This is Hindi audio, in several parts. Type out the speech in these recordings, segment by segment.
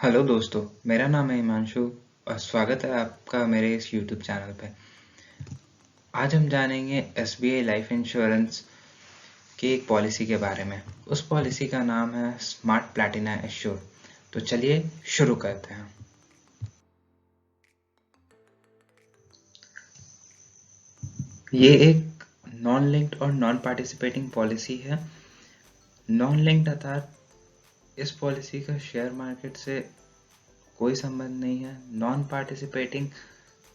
हेलो दोस्तों, मेरा नाम है हिमांशु और स्वागत है आपका मेरे इस यूट्यूब चैनल पे। आज हम जानेंगे एसबीआई लाइफ इंश्योरेंस की एक पॉलिसी के बारे में। उस पॉलिसी का नाम है स्मार्ट प्लैटिना एश्योर। तो चलिए शुरू करते हैं। ये एक नॉन लिंक्ड और नॉन पार्टिसिपेटिंग पॉलिसी है। नॉन लिंक्ड अर्थात इस पॉलिसी का शेयर मार्केट से कोई संबंध नहीं है। नॉन पार्टिसिपेटिंग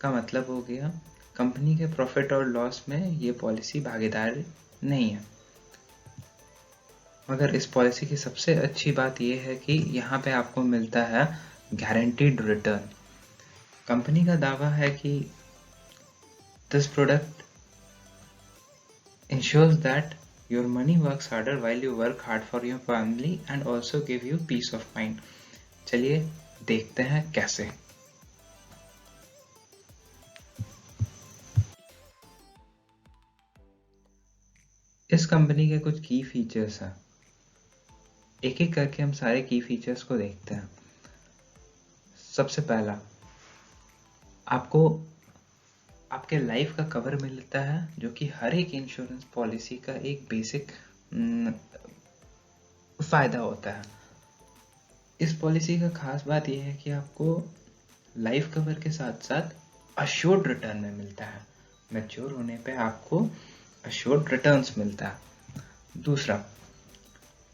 का मतलब हो गया कंपनी के प्रॉफिट और लॉस में ये पॉलिसी भागीदार नहीं है। मगर इस पॉलिसी की सबसे अच्छी बात यह है कि यहाँ पे आपको मिलता है गारंटीड रिटर्न। कंपनी का दावा है कि this product ensures that your money works harder while you work hard for your family and also give you peace of mind। चलिए देखते हैं कैसे। इस कंपनी के कुछ की फीचर्स हैं। एक एक करके हम सारे की फीचर्स को देखते हैं। सबसे पहला, आपको आपके लाइफ का कवर मिलता है, जो कि हर एक इंश्योरेंस पॉलिसी का एक बेसिक फायदा होता है। इस पॉलिसी का खास बात यह है कि आपको लाइफ कवर के साथ साथ अश्योर्ड रिटर्न में मिलता है। मैच्योर होने पे आपको अश्योर्ड रिटर्न्स मिलता है। दूसरा,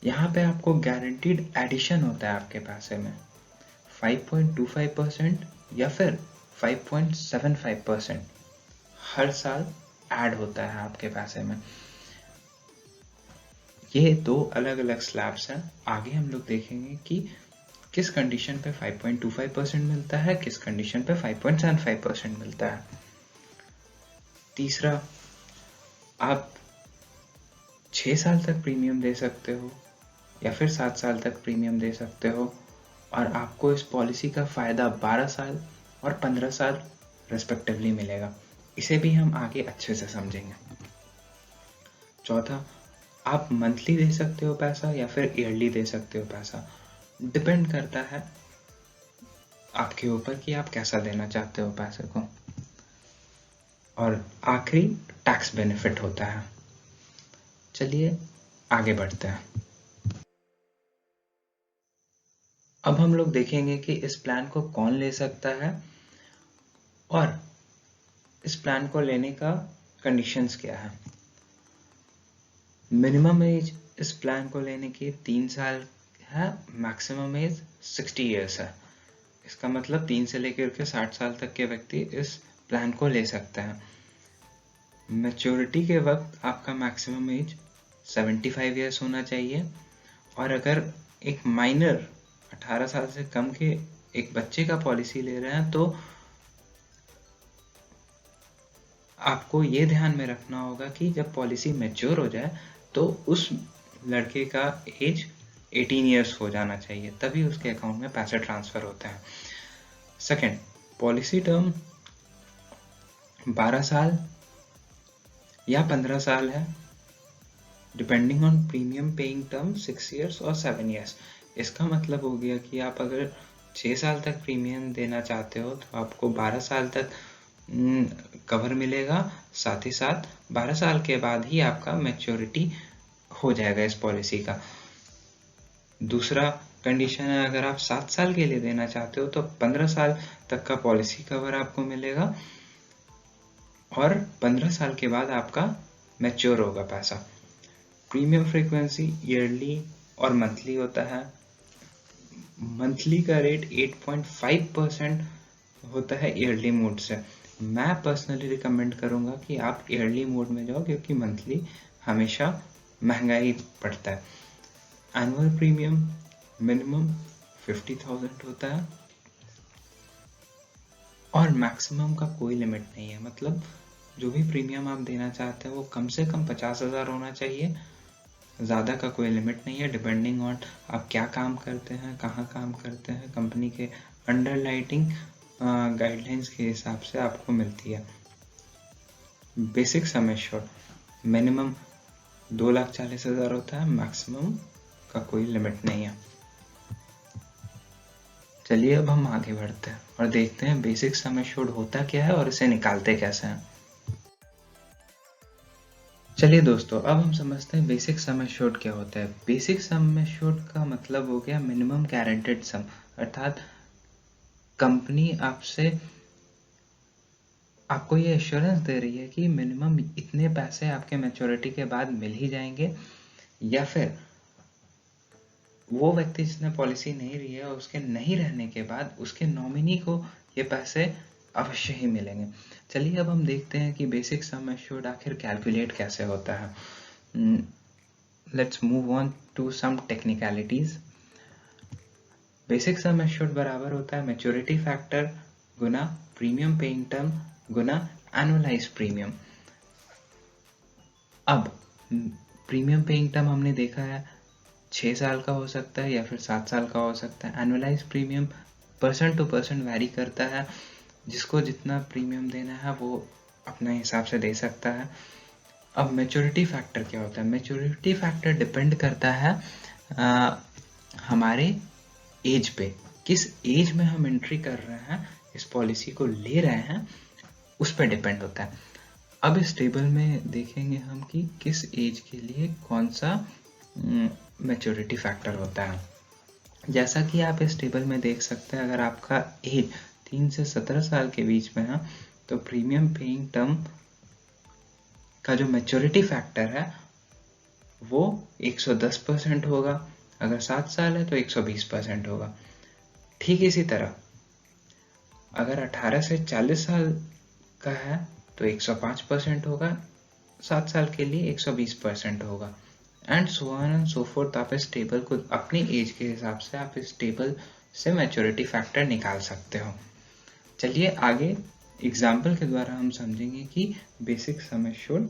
यहाँ पे आपको गारंटीड एडिशन होता है आपके पैसे में 5.25% या फिर 5.75% हर साल ऐड होता है आपके पैसे में। ये दो अलग अलग स्लैब्स हैं। आगे हम लोग देखेंगे कि किस कंडीशन पे 5.25% मिलता है, किस कंडीशन पे 5.75% मिलता है। तीसरा, आप 6 साल तक प्रीमियम दे सकते हो या फिर 7 साल तक प्रीमियम दे सकते हो और आपको इस पॉलिसी का फ़ायदा 12 साल और 15 साल रेस्पेक्टिवली मिलेगा। इसे भी हम आगे अच्छे से समझेंगे। चौथा, आप मंथली दे सकते हो पैसा या फिर ईयरली दे सकते हो पैसा। डिपेंड करता है आपके ऊपर कि आप कैसा देना चाहते हो पैसे को। और आखिरी, टैक्स बेनिफिट होता है। चलिए आगे बढ़ते हैं। अब हम लोग देखेंगे कि इस प्लान को कौन ले सकता है और इस प्लान को लेने का कंडीशंस क्या है। मिनिमम एज इस प्लान को लेने की 3 साल है, मैक्सिमम एज 60 ईयर्स है। इसका मतलब 3 से लेकर के 60 साल तक के व्यक्ति इस प्लान को ले सकते हैं। मैच्योरिटी के वक्त आपका मैक्सिमम एज 75 ईयर्स होना चाहिए और अगर एक माइनर 18 साल से कम के एक बच्चे का पॉलिसी ले रहे हैं तो आपको ये ध्यान में रखना होगा कि जब पॉलिसी मैच्योर हो जाए तो उस लड़के का एज 18 ईयर्स हो जाना चाहिए, तभी उसके अकाउंट में पैसे ट्रांसफर होते हैं। सेकंड, पॉलिसी टर्म 12 साल या 15 साल है, depending on premium paying term 6 years और 7 ईयर्स। इसका मतलब हो गया कि आप अगर 6 साल तक प्रीमियम देना चाहते हो तो आपको 12 साल तक कवर मिलेगा। साथ ही साथ 12 साल के बाद ही आपका मैच्योरिटी हो जाएगा इस पॉलिसी का। दूसरा कंडीशन है, अगर आप 7 साल के लिए देना चाहते हो तो 15 साल तक का पॉलिसी कवर आपको मिलेगा और 15 साल के बाद आपका मैच्योर होगा पैसा। प्रीमियम फ्रीक्वेंसी ईयरली और मंथली होता है। मंथली का रेट 8.5% होता है ईयरली मोड से। मैं पर्सनली रिकमेंड करूंगा कि आप ईयरली मोड में जाओ, क्योंकि मंथली हमेशा महंगा ही पड़ता है। एनुअल प्रीमियम मिनिमम 50,000 होता है और मैक्सिमम का कोई लिमिट नहीं है। मतलब जो भी प्रीमियम आप देना चाहते हैं वो कम से कम 50,000 होना चाहिए। ज़्यादा का कोई लिमिट नहीं है। डिपेंडिंग ऑन आप क्या काम करते हैं, कहाँ काम करते हैं, कंपनी के अंडरराइटिंग गाइडलाइंस के हिसाब से आपको मिलती है। बेसिक सम एश्योर्ड मिनिमम 2,40,000 होता है, मैक्सिमम का कोई लिमिट नहीं है। चलिए अब हम आगे बढ़ते हैं और देखते हैं बेसिक सम एश्योर्ड होता क्या है और इसे निकालते कैसे हैं। चलिए दोस्तों, अब हम समझते हैं बेसिक सम एश्योर्ड क्या होता है। बेसिक सम एश्योर्ड का मतलब हो गया मिनिमम गारंटेड सम, अर्थात कंपनी आपको ये एश्योरेंस दे रही है कि मिनिमम इतने पैसे आपके मैच्योरिटी के बाद मिल ही जाएंगे, या फिर वो व्यक्ति जिसने पॉलिसी नहीं ली है उसके नहीं रहने के बाद उसके नॉमिनी को ये पैसे अवश्य ही मिलेंगे। चलिए अब हम देखते हैं कि बेसिक सम एश्योर्ड आखिर कैलकुलेट कैसे होता है। Let's move on to some technicalities. Basic sum assured बराबर होता है मैच्योरिटी फैक्टर गुना प्रीमियम पेइंग टर्म गुना एनुअलाइज प्रीमियम। अब प्रीमियम पेइंग टर्म हमने देखा है 6 साल का हो सकता है या फिर 7 साल का हो सकता है। Annualise premium person to person vary करता है, जिसको जितना प्रीमियम देना है वो अपने हिसाब से दे सकता है। अब मैच्योरिटी फैक्टर क्या होता है? मैच्योरिटी फैक्टर डिपेंड करता है हमारे एज पे, किस एज में हम एंट्री कर रहे हैं, इस पॉलिसी को ले रहे हैं, उस पर डिपेंड होता है। अब इस टेबल में देखेंगे हम कि किस एज के लिए कौन सा मैच्योरिटी फैक्टर होता है। जैसा कि आप इस टेबल में देख सकते हैं, अगर आपका एज 3 से 17 साल के बीच में है तो प्रीमियम पेइंग टर्म का जो मैच्योरिटी फैक्टर है वो 110% होगा। अगर 7 साल है तो 120% होगा। ठीक इसी तरह अगर 18 से 40 साल का है तो 105% होगा, 7 साल के लिए 120% होगा, and so on and so fourth. आप इस टेबल को अपनी एज के हिसाब से आप इस टेबल से मैच्योरिटी फैक्टर निकाल सकते हो। चलिए आगे एग्जाम्पल के द्वारा हम समझेंगे कि बेसिक सम एश्योर्ड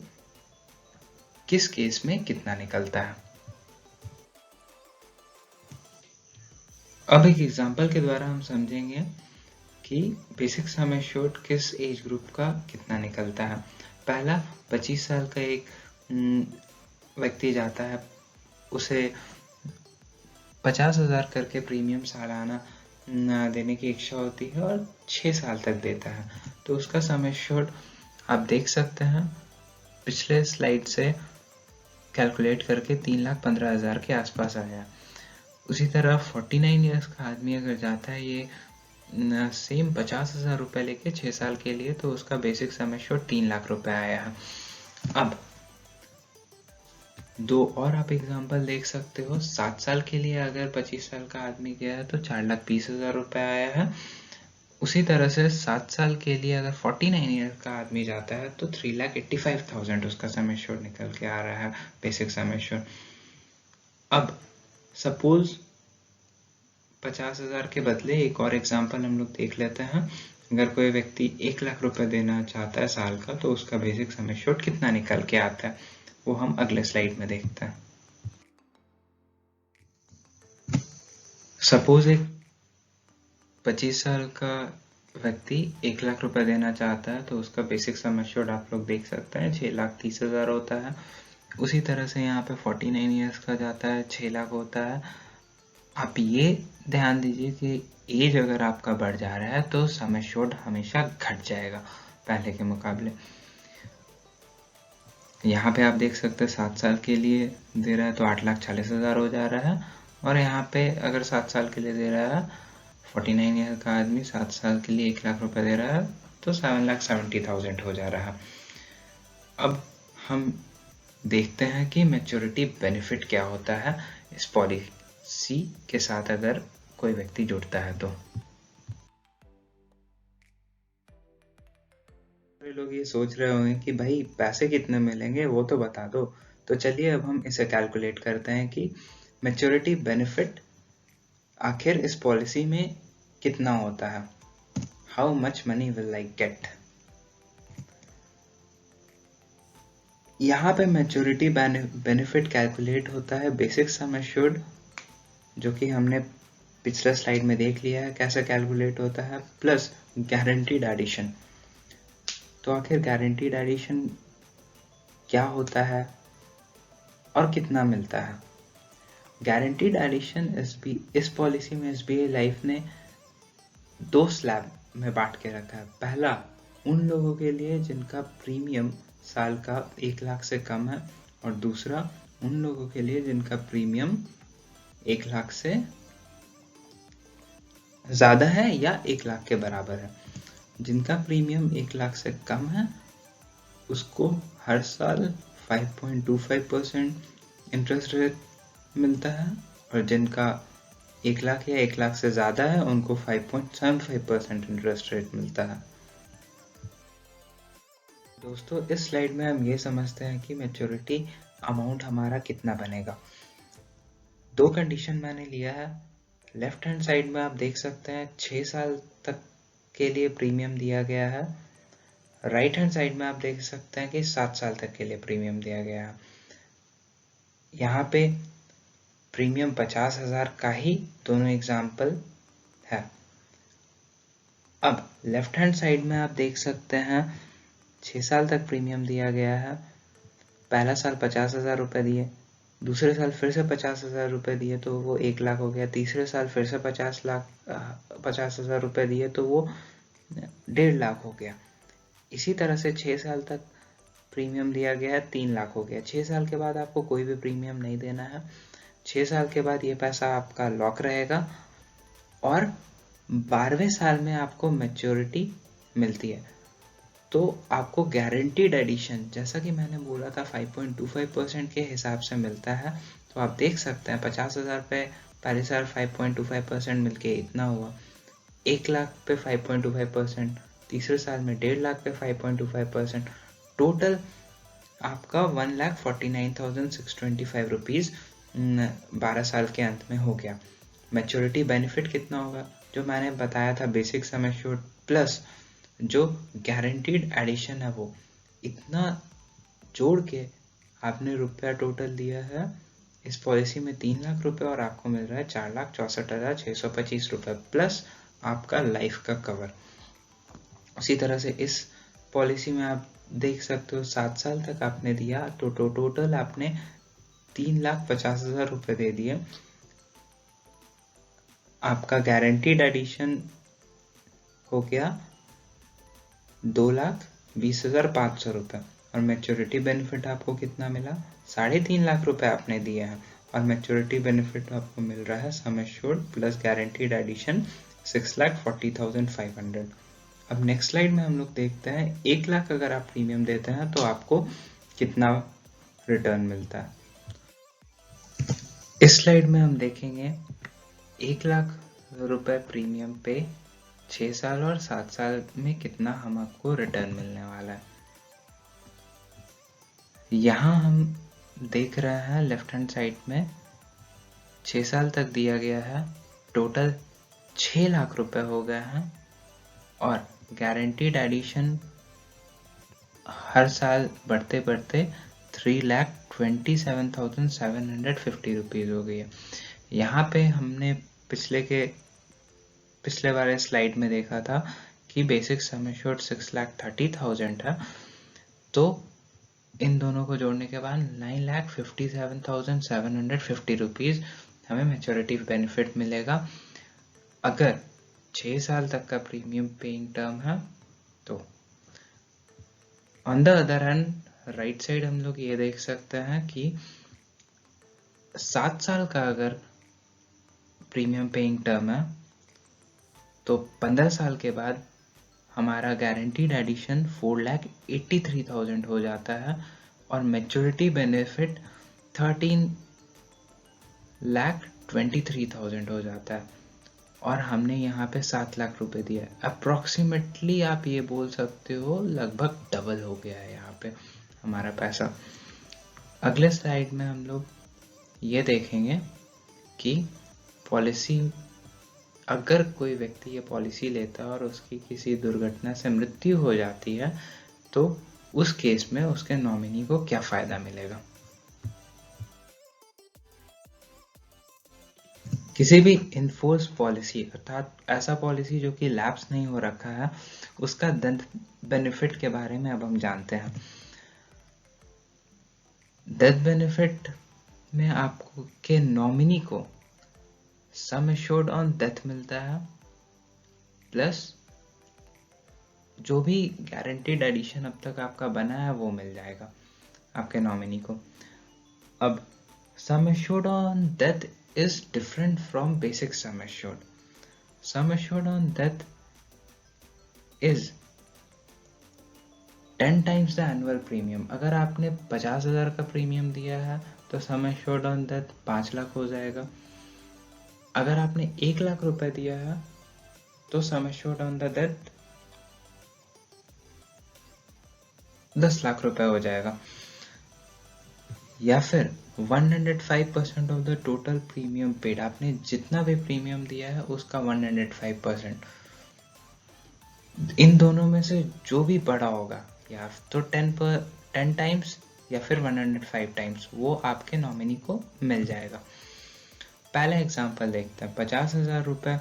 किस केस में कितना निकलता है। अब एक एग्जाम्पल के द्वारा हम समझेंगे कि बेसिक सम एश्योर्ड किस एज ग्रुप का कितना निकलता है। पहला 25 साल का एक व्यक्ति जाता है, उसे 50,000 करके प्रीमियम सालाना देने की इच्छा होती है और 6 साल तक देता है, तो उसका सम एश्योर्ड आप देख सकते हैं पिछले स्लाइड से कैलकुलेट करके 3,15,000 के आसपास आया। उसी तरह 49 ईयर्स का आदमी अगर जाता है ये सेम 50,000 रुपये लेके 6 साल के लिए, तो उसका बेसिक सम एश्योर्ड 3 लाख रुपए आया है। अब दो और आप एग्जांपल देख सकते हो। 7 साल के लिए अगर 25 साल का आदमी गया है तो 4,20,000 रुपये आया है। उसी तरह से 7 साल के लिए अगर 49 ईयर का आदमी जाता है तो 3,85,000 उसका सम एश्योर्ड निकल के आ रहा है, बेसिक सम एश्योर्ड। अब सपोज 50,000 के बदले एक और एग्जांपल हम लोग देख लेते हैं। अगर कोई व्यक्ति 1 लाख रुपए देना चाहता है साल का, तो उसका बेसिक सम एश्योर्ड कितना निकल के आता है वो हम अगले स्लाइड में देखते हैं। सपोज एक 25 साल का व्यक्ति 1 लाख रुपए देना चाहता है, तो उसका बेसिक सम एश्योर्ड आप लोग देख सकते हैं 6,30,000 होता है। उसी तरह से यहाँ पे 49 ईयर्स का जाता है 6 लाख होता है। आप ये ध्यान दीजिए कि एज अगर आपका बढ़ जा रहा है तो सम एश्योर्ड हमेशा घट जाएगा पहले के मुकाबले। यहाँ पे आप देख सकते हैं 7 साल के लिए दे रहा है तो 8,40,000 हो जा रहा है, और यहाँ पे अगर 7 साल के लिए दे रहा है 49 ईयर का आदमी 7 साल के लिए 1 लाख रुपए दे रहा है तो 7,70,000 हो जा रहा है। अब हम देखते हैं कि मैच्योरिटी बेनिफिट क्या होता है इस पॉलिसी के साथ अगर कोई व्यक्ति जुड़ता है तो। लोग ये सोच रहे होंगे कि भाई पैसे कितने मिलेंगे वो तो बता दो। तो चलिए अब हम इसे कैलकुलेट करते हैं कि मैच्योरिटी बेनिफिट आखिर इस पॉलिसी में कितना होता है। How much money will I get. यहाँ पे मैच्योरिटी बेनिफिट कैलकुलेट होता है बेसिक सम एश्योर्ड, जो कि हमने पिछले स्लाइड में देख लिया है कैसे कैलकुलेट होता है, प्लस गारंटीड एडिशन। तो आखिर गारंटीड एडिशन क्या होता है और कितना मिलता है। गारंटीड एडिशन इस पॉलिसी में एसबीआई लाइफ ने दो स्लैब में बांट के रखा है। पहला उन लोगों के लिए जिनका प्रीमियम साल का 1 लाख से कम है, और दूसरा उन लोगों के लिए जिनका प्रीमियम 1 लाख से ज़्यादा है या 1 लाख के बराबर है। जिनका प्रीमियम 1 लाख से कम है उसको हर साल 5.25% इंटरेस्ट रेट मिलता है, और जिनका 1 लाख या 1 लाख से ज़्यादा है उनको 5.75% इंटरेस्ट रेट मिलता है। दोस्तों, इस स्लाइड में हम ये समझते हैं कि मैच्योरिटी अमाउंट हमारा कितना बनेगा। दो कंडीशन मैंने लिया है। लेफ्ट हैंड साइड में आप देख सकते हैं 6 साल तक के लिए प्रीमियम दिया गया है। राइट हैंड साइड में आप देख सकते हैं कि 7 साल तक के लिए प्रीमियम दिया गया है। यहाँ पे प्रीमियम 50,000 का ही दोनों एग्जाम्पल है। अब लेफ्ट हैंड साइड में आप देख सकते हैं 6 साल तक प्रीमियम दिया गया है। पहला साल 50,000 रुपये दिए, दूसरे साल फिर से 50,000 रुपये दिए तो वो 1 लाख हो गया, तीसरे साल फिर से 50,000 रुपये दिए तो वो 1.5 लाख हो गया। इसी तरह से 6 साल तक प्रीमियम दिया गया है, 3 लाख हो गया। 6 साल के बाद आपको कोई भी प्रीमियम नहीं देना है। 6 साल के बाद ये पैसा आपका लॉक रहेगा और 12वें साल में आपको मैच्योरिटी मिलती है। तो आपको गारंटीड एडिशन, जैसा कि मैंने बोला था, 5.25% के हिसाब से मिलता है। तो आप देख सकते हैं 50,000 पे पहले साल 5.25% मिलके इतना हुआ, 1 लाख पे 5.25%, तीसरे साल में 1.5 लाख पे 5.25%, टोटल आपका 1,49,625 रुपीज़ 12 साल के अंत में हो गया। मैच्योरिटी बेनिफिट कितना होगा? जो मैंने बताया था, बेसिक सम एश्योर्ड प्लस जो गारंटीड एडिशन है, वो इतना जोड़ के आपने रुपया टोटल दिया है इस पॉलिसी में 3 लाख रुपए, और आपको मिल रहा है 4,64,625 रुपए प्लस आपका लाइफ का कवर। उसी तरह से इस पॉलिसी में आप देख सकते हो 7 साल तक आपने दिया तो टोटल आपने 3,50,000 रुपए दे दिए। आपका गारंटीड एडिशन हो गया 2,20,500 रुपये, और मैच्योरिटी बेनिफिट आपको कितना मिला? 3.5 लाख रुपए आपने दिए हैं और मैच्योरिटी बेनिफिट आपको मिल रहा है sum assured plus guaranteed addition 6,40,500। अब नेक्स्ट स्लाइड में हम लोग देखते हैं 1 लाख अगर आप प्रीमियम देते हैं तो आपको कितना रिटर्न मिलता है। इस स्लाइड में हम देखेंगे 1 लाख रुपए प्रीमियम पे 6 साल और 7 साल में कितना हमको रिटर्न मिलने वाला है। यहाँ हम देख रहे हैं लेफ्ट हैंड साइड में 6 साल तक दिया गया है, टोटल 6 लाख रुपए हो गए हैं, और गारंटीड एडिशन हर साल बढ़ते बढ़ते 3,27,750 रुपीज़ हो गई है। यहाँ पे हमने पिछले वाले स्लाइड में देखा था कि बेसिक सम एश्योर्ड 6,30,000 है, तो इन दोनों को जोड़ने के बाद 9,57,750 रुपीज़ हमें मैच्योरिटी बेनिफिट मिलेगा अगर 6 साल तक का प्रीमियम पेइंग टर्म है। तो on the other hand right side हम लोग ये देख सकते हैं कि 7 साल का अगर प्रीमियम पेइंग टर्म है तो 15 साल के बाद हमारा गारंटीड एडिशन 4,83,000 हो जाता है और मैच्योरिटी बेनिफिट 13,23,000 हो जाता है, और हमने यहाँ पे 7 लाख रुपए दिया है। अप्रॉक्सीमेटली आप ये बोल सकते हो लगभग डबल हो गया है यहाँ पे हमारा पैसा। अगले स्लाइड में हम लोग ये देखेंगे कि पॉलिसी, अगर कोई व्यक्ति ये पॉलिसी लेता है और उसकी किसी दुर्घटना से मृत्यु हो जाती है तो उस केस में उसके नॉमिनी को क्या फायदा मिलेगा। किसी भी इनफोर्स पॉलिसी अर्थात ऐसा पॉलिसी जो कि लैप्स नहीं हो रखा है, उसका बेनिफिट के बारे में अब हम जानते हैं। डेथ बेनिफिट में आपको के नॉमिनी को सम एश्योर्ड ऑन डेथ मिलता है, प्लस जो भी गारंटीड एडिशन अब तक आपका बना है वो मिल जाएगा आपके नॉमिनी को। अब sum assured on death is different from basic sum assured. Sum assured on death is 10 times the annual premium. अगर आपने 50,000 का प्रीमियम दिया है तो sum assured on death 5 lakh हो जाएगा। अगर आपने 1 लाख रुपए दिया है तो sum assured on the death 10 lakh रुपए हो जाएगा। या फिर 105% of the total premium paid, आपने जितना भी प्रीमियम दिया है उसका 105%। इन दोनों में से जो भी बड़ा होगा या तो 10 टाइम्स या फिर 105 टाइम्स वो आपके नॉमिनी को मिल जाएगा। पहला एग्जांपल देखते हैं। 50,000 रुपये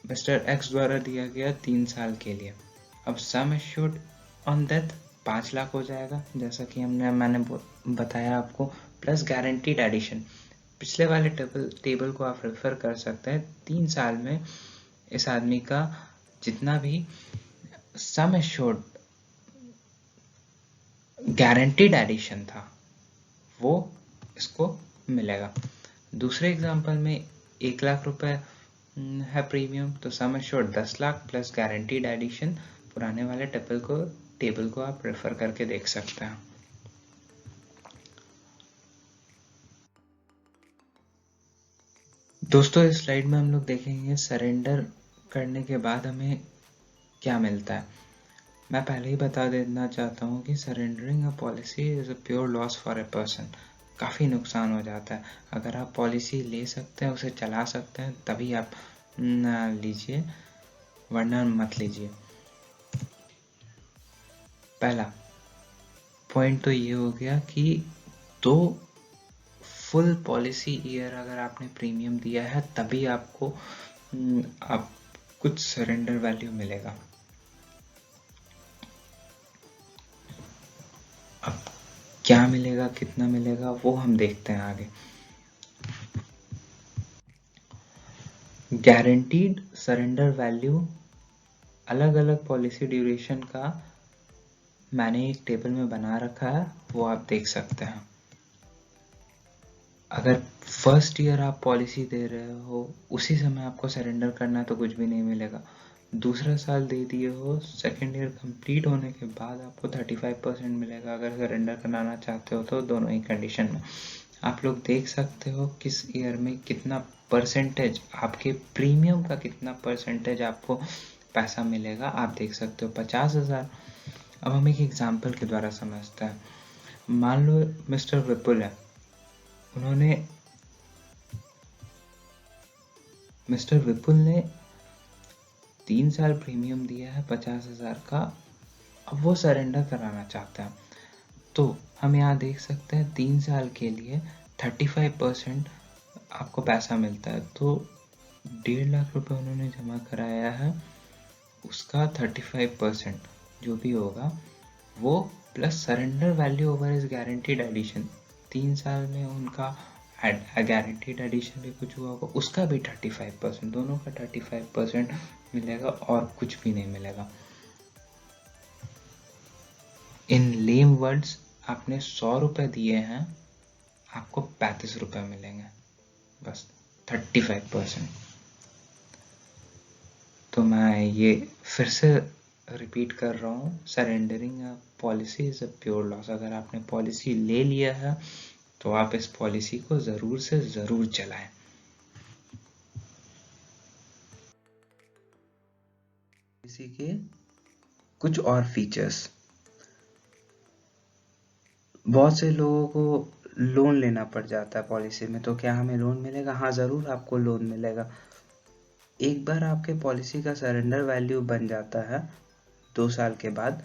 मिस्टर एक्स द्वारा दिया गया 3 साल के लिए। अब sum assured on death 5 lakh हो जाएगा, जैसा कि मैंने बताया आपको, प्लस गारंटीड एडिशन। पिछले वाले टेबल को आप रेफर कर सकते हैं। 3 साल में इस आदमी का जितना भी सम एश्योर्ड गारंटीड एडिशन था वो इसको मिलेगा। दूसरे एग्जांपल में 1 लाख रुपए है प्रीमियम, तो sum assured 10 lakh plus guaranteed addition. पुराने वाले टेबल को आप रेफर करके देख सकते हैं। दोस्तों इस स्लाइड में हम लोग देखेंगे सरेंडर करने के बाद हमें क्या मिलता है। मैं पहले ही बता देना चाहता हूँ कि surrendering a policy is a pure loss for a person. काफ़ी नुकसान हो जाता है। अगर आप पॉलिसी ले सकते हैं, उसे चला सकते हैं, तभी आप लीजिए, वरना मत लीजिए। पहला पॉइंट तो ये हो गया कि 2 फुल पॉलिसी ईयर अगर आपने प्रीमियम दिया है तभी आपको आप कुछ सरेंडर वैल्यू मिलेगा। अब क्या मिलेगा, कितना मिलेगा, वो हम देखते हैं आगे। गारंटीड सरेंडर वैल्यू अलग अलग पॉलिसी ड्यूरेशन का मैंने एक टेबल में बना रखा है, वो आप देख सकते हैं। अगर फर्स्ट ईयर आप पॉलिसी दे रहे हो उसी समय आपको सरेंडर करना है तो कुछ भी नहीं मिलेगा। दूसरा साल दे दिए हो, सेकेंड ईयर कंप्लीट होने के बाद आपको 35% मिलेगा अगर सरेंडर कराना चाहते हो तो। दोनों ही कंडीशन में आप लोग देख सकते हो किस ईयर में कितना परसेंटेज, आपके प्रीमियम का कितना परसेंटेज आपको पैसा मिलेगा, आप देख सकते हो। 50,000। अब हम एक एग्जाम्पल के द्वारा समझते हैं। मान लो मिस्टर विपुल है, मिस्टर विपुल ने 3 साल प्रीमियम दिया है 50,000 का। अब वो सरेंडर कराना चाहता है तो हम यहाँ देख सकते हैं 3 साल के लिए 35% आपको पैसा मिलता है। तो 1.5 लाख रुपए उन्होंने जमा कराया है, उसका 35% जो भी होगा वो, plus surrender value over is guaranteed addition. 3 साल में उनका गारंटीड एडिशन भी कुछ हुआ होगा, उसका भी 35%, दोनों का 35% मिलेगा और कुछ भी नहीं मिलेगा। इन लेम वर्ड्स, आपने 100 रुपए दिए हैं, आपको 35 रुपए मिलेंगे, बस 35%। तो मैं ये फिर से रिपीट कर रहा हूँ, surrendering a policy is a pure loss. अगर आपने पॉलिसी ले लिया है तो आप इस पॉलिसी को ज़रूर से ज़रूर चलाएं। पॉलिसी के कुछ और फीचर्स। बहुत से लोगों को लोन लेना पड़ जाता है पॉलिसी में, तो क्या हमें लोन मिलेगा? हाँ, ज़रूर आपको लोन मिलेगा। एक बार आपके पॉलिसी का सरेंडर वैल्यू बन जाता है 2 साल के बाद,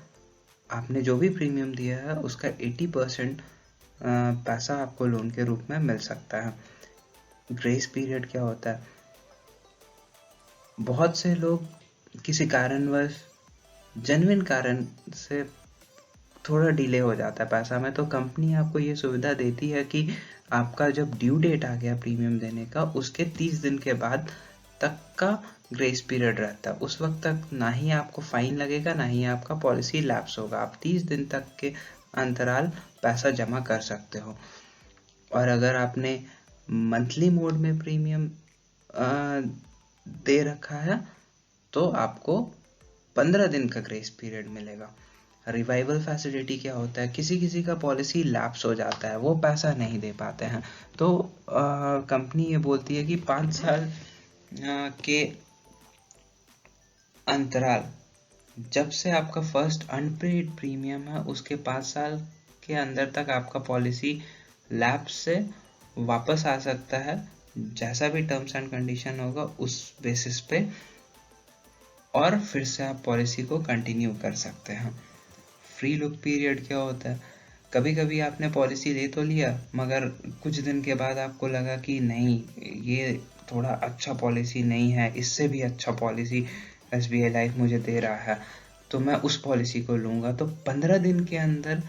आपने जो भी प्रीमियम दिया है उसका 80% पैसा आपको लोन के रूप में मिल सकता है। ग्रेस पीरियड क्या होता है? बहुत से लोग किसी कारणवश, जेन्युइन कारण से थोड़ा डिले हो जाता है पैसा में, तो कंपनी आपको ये सुविधा देती है कि आपका जब ड्यू डेट आ गया प्रीमियम देने का, उसके 30 दिन के बाद तक का ग्रेस पीरियड रहता है। उस वक्त तक ना ही आपको फाइन लगेगा, ना ही आपका पॉलिसी लैप्स होगा। आप 30 दिन तक के अंतराल पैसा जमा कर सकते हो। और अगर आपने मंथली मोड में प्रीमियम दे रखा है तो आपको 15 दिन का ग्रेस पीरियड मिलेगा। रिवाइवल फैसिलिटी क्या होता है, किसी किसी का पॉलिसी लैप्स हो जाता है, वो पैसा नहीं दे पाते हैं, तो कंपनी ये बोलती है कि 5 साल के अंतराल, जब से आपका फर्स्ट अनपेड प्रीमियम है उसके 5 साल के अंदर तक आपका पॉलिसी लैप्स से वापस आ सकता है, जैसा भी टर्म्स एंड कंडीशन होगा उस बेसिस पे, और फिर से आप पॉलिसी को कंटिन्यू कर सकते हैं। फ्री लुक पीरियड क्या होता है, कभी कभी आपने पॉलिसी ले तो लिया मगर कुछ दिन के बाद आपको लगा कि नहीं, ये थोड़ा अच्छा पॉलिसी नहीं है, इससे भी अच्छा पॉलिसी SBI लाइफ मुझे दे रहा है, तो मैं उस पॉलिसी को लूँगा। तो 15 दिन के अंदर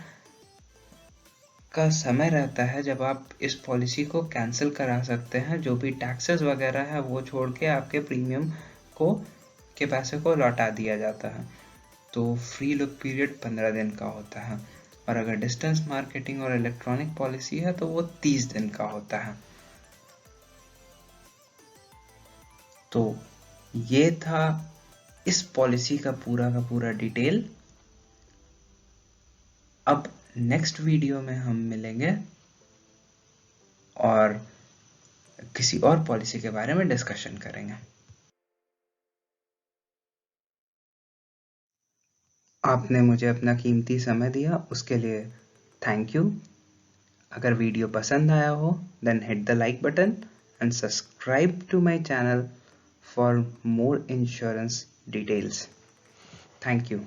का समय रहता है जब आप इस पॉलिसी को कैंसिल करा सकते हैं। जो भी टैक्सेस वगैरह है वो छोड़ के आपके प्रीमियम को के पैसे को लौटा दिया जाता है। तो फ्री लुक पीरियड 15 दिन का होता है। और अगर डिस्टेंस मार्केटिंग और इलेक्ट्रॉनिक पॉलिसी है तो वो 30 दिन का होता है। तो ये था इस पॉलिसी का पूरा डिटेल। अब नेक्स्ट वीडियो में हम मिलेंगे और किसी और पॉलिसी के बारे में डिस्कशन करेंगे। आपने मुझे अपना कीमती समय दिया, उसके लिए थैंक यू। अगर वीडियो पसंद आया हो then hit the like button and subscribe to my channel for more insurance details. Thank you.